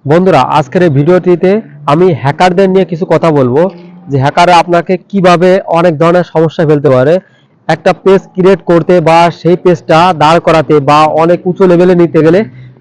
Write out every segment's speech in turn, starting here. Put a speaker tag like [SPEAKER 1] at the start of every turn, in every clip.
[SPEAKER 1] বন্ধুরা, আজকের এই ভিডিওটিতে আমি হ্যাকারদের নিয়ে কিছু কথা বলবো যে হ্যাকাররা আপনাকে কিভাবে অনেক ধরনের সমস্যা ফেলতে পারে। একটা পেজ ক্রিয়েট করতে বা সেই পেজটা দাঁড় করাতে বা অনেক উঁচু লেভেলে নিতে গেলে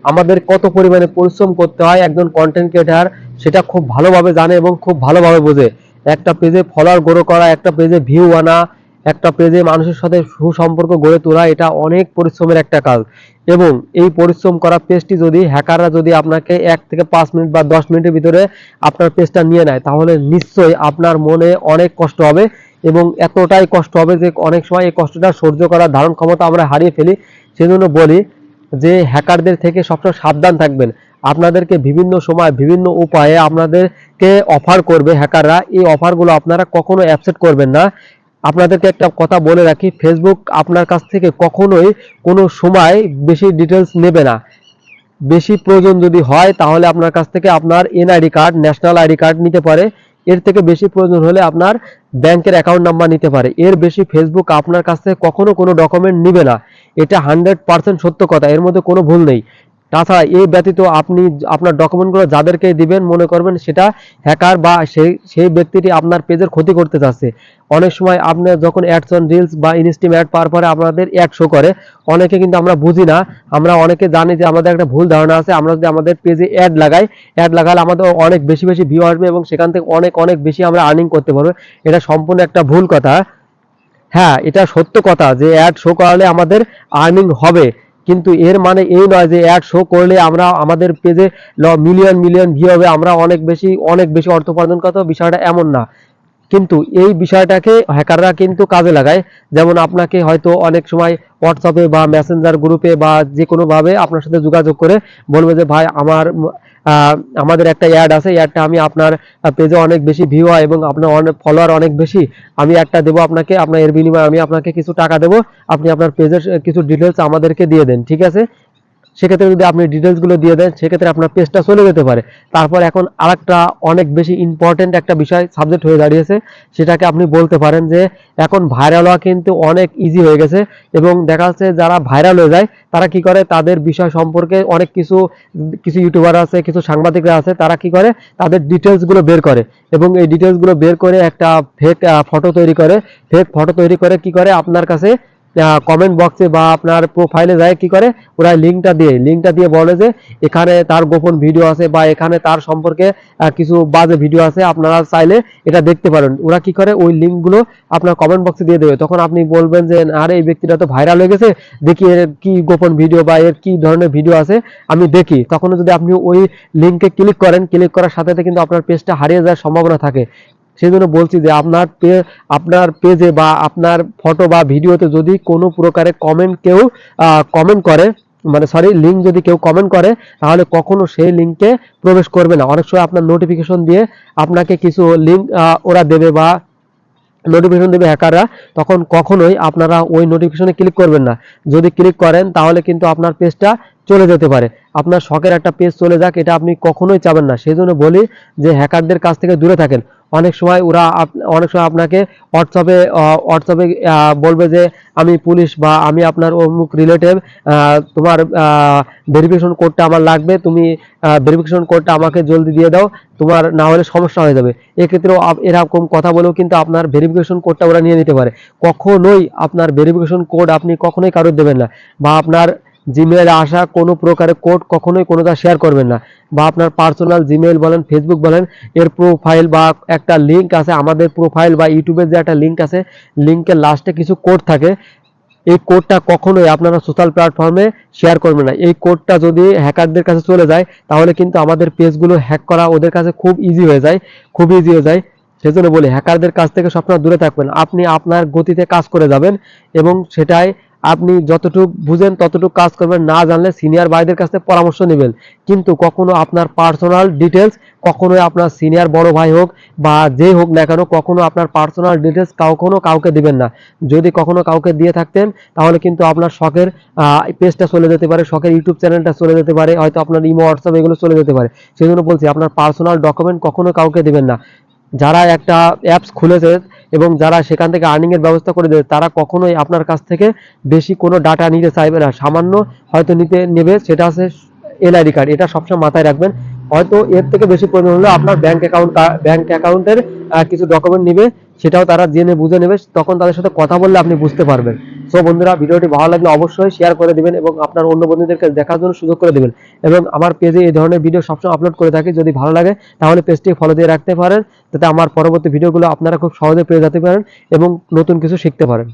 [SPEAKER 1] আমাদের কত পরিমাণে পরিশ্রম করতে হয় একজন কন্টেন্ট ক্রিয়েটার সেটা খুব ভালোভাবে জানে এবং খুব ভালোভাবে বোঝে। একটা পেজে ফলোয়ার গ্রো করা, একটা পেজে ভিউ আনা, একটা পেজে মানুষের সাথে সুসম্পর্ক গড়ে তোলা, এটা অনেক পরিশ্রমের একটা কাজ। এবং এই পরিশ্রম করা পেজটি যদি হ্যাকাররা যদি আপনাকে 1 থেকে 5 মিনিট বা 10 মিনিটের ভিতরে আপনার পেজটা নিয়ে নেয়, তাহলে নিশ্চয়ই আপনার মনে অনেক কষ্ট হবে। এবং এতটাই কষ্ট হবে যে অনেক সময় এই কষ্টটা সহ্য করার ধারণ ক্ষমতা আমরা হারিয়ে ফেলি। সেজন্য বলি যে হ্যাকারদের থেকে সবসময় সাবধান থাকবেন। আপনাদেরকে বিভিন্ন সময় বিভিন্ন উপায়ে আপনাদেরকে অফার করবে হ্যাকাররা, এই অফারগুলো আপনারা কখনো অ্যাকসেপ্ট করবেন না। আপনাদেরকে একটা কথা বলে রাখি, ফেসবুক আপনার কাছ থেকে কখনোই কোনো সময় বেশি ডিটেলস নেবে না। বেশি প্রয়োজন যদি হয় তাহলে আপনার কাছ থেকে আপনার NID card, national ID card নিতে পারে। এর থেকে বেশি প্রয়োজন হলে আপনার ব্যাংকের অ্যাকাউন্ট নাম্বার নিতে পারে। এর বেশি ফেসবুক আপনার কাছ থেকে কখনো কোনো ডকুমেন্ট নিবে না। এটা 100% সত্য কথা, এর মধ্যে কোনো ভুল নেই। তাছাড়া এই ব্যতীত আপনি আপনার ডকুমেন্টগুলো যাদেরকে দিবেন মনে করবেন সেটা হ্যাকার বা সেই ব্যক্তিটি আপনার পেজের ক্ষতি করতে চাচ্ছে। অনেক সময় আপনি যখন অ্যাডস অন রিলস বা ইনস্টিম অ্যাড পাওয়ার পরে আপনাদের অ্যাড শো করে, অনেকে কিন্তু আমরা বুঝি না। আমরা অনেকে জানি যে আমাদের একটা ভুল ধারণা আছে, আমরা যদি আমাদের পেজে অ্যাড লাগাই, অ্যাড লাগালে আমাদের অনেক বেশি বেশি ভিউ আসবে এবং সেখান থেকে অনেক অনেক বেশি আমরা আর্নিং করতে পারবো। এটা সম্পূর্ণ একটা ভুল কথা। হ্যাঁ, এটা সত্য কথা যে অ্যাড শো করালে আমাদের আর্নিং হবে, কিন্তু এর মানে এই নয় যে অ্যাড শো করলে আমরা আমাদের পেজে মিলিয়ন মিলিয়ন ভিউ হবে, আমরা অনেক বেশি অর্থ উপার্জন করতে হবে, বিষয়টা এমন না। কিন্তু এই বিষয়টাকে হ্যাকাররা কিন্তু কাজে লাগায়। যেমন আপনাকে হয়তো অনেক সময় হোয়াটসঅ্যাপে বা মেসেঞ্জার গ্রুপে বা যে কোনোভাবে আপনার সাথে যোগাযোগ করে বলবে যে ভাই আমাদের একটা অ্যাড আছে, অ্যাডটা আমি আপনার পেজে অনেক বেশি ভিউ হয় এবং আপনার অনেক ফলোয়ার অনেক বেশি, আমি একটা দেবো আপনাকে, আপনার এর বিনিময়ে আমি আপনাকে কিছু টাকা দেবো, আপনি আপনার পেজের কিছু ডিটেলস আমাদেরকে দিয়ে দেন, ঠিক আছে? সেক্ষেত্রে যদি আপনি ডিটেলসগুলো দিয়ে দেন সেক্ষেত্রে আপনার পেজটা চলে যেতে পারে। তারপর এখন আরেকটা অনেক বেশি ইম্পর্টেন্ট একটা বিষয় সাবজেক্ট হয়ে দাঁড়িয়েছে, সেটাকে আপনি বলতে পারেন যে এখন ভাইরাল হওয়া কিন্তু অনেক ইজি হয়ে গেছে। এবং দেখা যাচ্ছে যারা ভাইরাল হয়ে যায় তারা কি করে, তাদের বিষয় সম্পর্কে অনেক কিছু কিছু ইউটিউবার আছে, কিছু সাংবাদিকরা আছে, তারা কি করে তাদের ডিটেলসগুলো বের করে এবং এই ডিটেলসগুলো বের করে একটা ফেক ফটো তৈরি করে। ফেক ফটো তৈরি করে কি করে আপনার কাছে কমেন্ট বক্সে বা আপনার প্রোফাইলে যায় কি করে, ওরা লিঙ্কটা দিয়ে বলে যে এখানে তার গোপন ভিডিও আছে বা এখানে তার সম্পর্কে কিছু বাজে ভিডিও আছে, আপনারা চাইলে এটা দেখতে পারেন। ওরা কি করে ওই লিঙ্কগুলো আপনার কমেন্ট বক্সে দিয়ে দেবে। তখন আপনি বলবেন যে আরে এই ব্যক্তিটা তো ভাইরাল হয়ে গেছে, দেখি এর কি গোপন ভিডিও বা এর কি ধরনের ভিডিও আছে আমি দেখি। তখন যদি আপনি ওই লিঙ্কে ক্লিক করেন, ক্লিক করার সাথে সাথে কিন্তু আপনার পেজটা হারিয়ে যাওয়ার সম্ভাবনা থাকে। সেই জন্য বলছি যে আপনার পেজে বা আপনার ফটো বা ভিডিওতে যদি কোনো প্রকারে কমেন্ট করে, মানে সরি, লিঙ্ক যদি কেউ কমেন্ট করে, তাহলে কখনো সেই লিঙ্কে প্রবেশ করবে না। অনেক সময় আপনার নোটিফিকেশন দিয়ে আপনাকে কিছু লিঙ্ক ওরা দেবে বা নোটিফিকেশন দেবে হ্যাকাররা, তখন কখনোই আপনারা ওই নোটিফিকেশনে ক্লিক করবেন না। যদি ক্লিক করেন তাহলে কিন্তু আপনার পেজটা চলে যেতে পারে। আপনার শখের একটা পেজ চলে যাক, এটা আপনি কখনোই চাবেন না। সেই জন্য বলি যে হ্যাকারদের কাছ থেকে দূরে থাকেন। অনেক সময় আপনাকে হোয়াটসঅ্যাপে বলবে যে আমি পুলিশ বা আমি আপনার অমুক রিলেটিভ, তোমার ভেরিফিকেশন কোডটা আমার লাগবে, তুমি ভেরিফিকেশন কোডটা আমাকে জলদি দিয়ে দাও, তোমার না হলে সমস্যা হয়ে যাবে। এক্ষেত্রেও এরকম কথা বলেও কিন্তু আপনার ভেরিফিকেশন কোডটা ওরা নিয়ে নিতে পারে। কখনোই আপনার ভেরিফিকেশন কোড আপনি কখনোই কারোর দেবেন না, বা আপনার জিমেইলে আসা কোনো প্রকারের কোড কখনোই কোনোটা শেয়ার করবেন না। বা আপনার পার্সোনাল জিমেইল বলেন, ফেসবুক বলেন, এর প্রোফাইল বা একটা লিঙ্ক আছে, আমাদের প্রোফাইল বা ইউটিউবের যে একটা লিঙ্ক আছে, লিঙ্কের লাস্টে কিছু কোড থাকে, এই কোডটা কখনোই আপনারা সোশ্যাল প্ল্যাটফর্মে শেয়ার করবেন না। এই কোডটা যদি হ্যাকারদের কাছে চলে যায় তাহলে কিন্তু আমাদের পেজগুলো হ্যাক করা ওদের কাছে খুব ইজি হয়ে যায়, খুব ইজি হয়ে যায়। সেজন্য বলি হ্যাকারদের কাছ থেকে সবসময় দূরে থাকবেন। আপনি আপনার গতিতে কাজ করে যাবেন এবং সেটাই আপনি যতটুকু বুঝেন ততটুকু কাজ করবেন, না জানলে সিনিয়র ভাইদের কাছ থেকে পরামর্শ নেবেন। কিন্তু কখনো আপনার পার্সোনাল ডিটেলস কখনোই আপনার সিনিয়র বড় ভাই হোক বা যেই হোক না কেন, কখনো আপনার পার্সোনাল ডিটেলস কখনো কাউকে দিবেন না। যদি কখনো কাউকে দিয়ে থাকতেন তাহলে কিন্তু আপনার শখের পেজটা চলে যেতে পারে, শখের ইউটিউব চ্যানেলটা চলে যেতে পারে, হয়তো আপনার ইমো, হোয়াটসঅ্যাপ এগুলো চলে যেতে পারে। সেই জন্য বলছি আপনার পার্সোনাল ডকুমেন্ট কখনো কাউকে দিবেন না। যারা একটা অ্যাপস খুলেছে এবং যারা সেখান থেকে আর্নিং এর ব্যবস্থা করে দেবে, তারা কখনোই আপনার কাছ থেকে বেশি কোনো ডাটা নিতে চাইবে না। সামান্য হয়তো নেবে, সেটা হচ্ছে এনআইডি কার্ড। এটা সবসময় মাথায় রাখবেন। হয়তো এর থেকে বেশি প্রয়োজন হলে আপনার ব্যাংক অ্যাকাউন্টের কিছু ডকুমেন্ট নিবে, সেটাও তারা জেনে বুঝে নেবে, তখন তাদের সাথে কথা বললে আপনি বুঝতে পারবেন। সো বন্ধুরা, ভিডিওটি ভালো লাগলে অবশ্যই শেয়ার করে দিবেন এবং আপনার অন্য বন্ধুদেরকে দেখার জন্য সুযোগ করে দিবেন। এবং আমার পেজে এই ধরনের ভিডিও সবসময় আপলোড করে থাকি, যদি ভালো লাগে তাহলে পেজটি ফলো দিয়ে রাখতে পারেন, যাতে আমার পরবর্তী ভিডিওগুলো আপনারা খুব সহজে পেয়ে যেতে পারেন এবং নতুন কিছু শিখতে পারেন।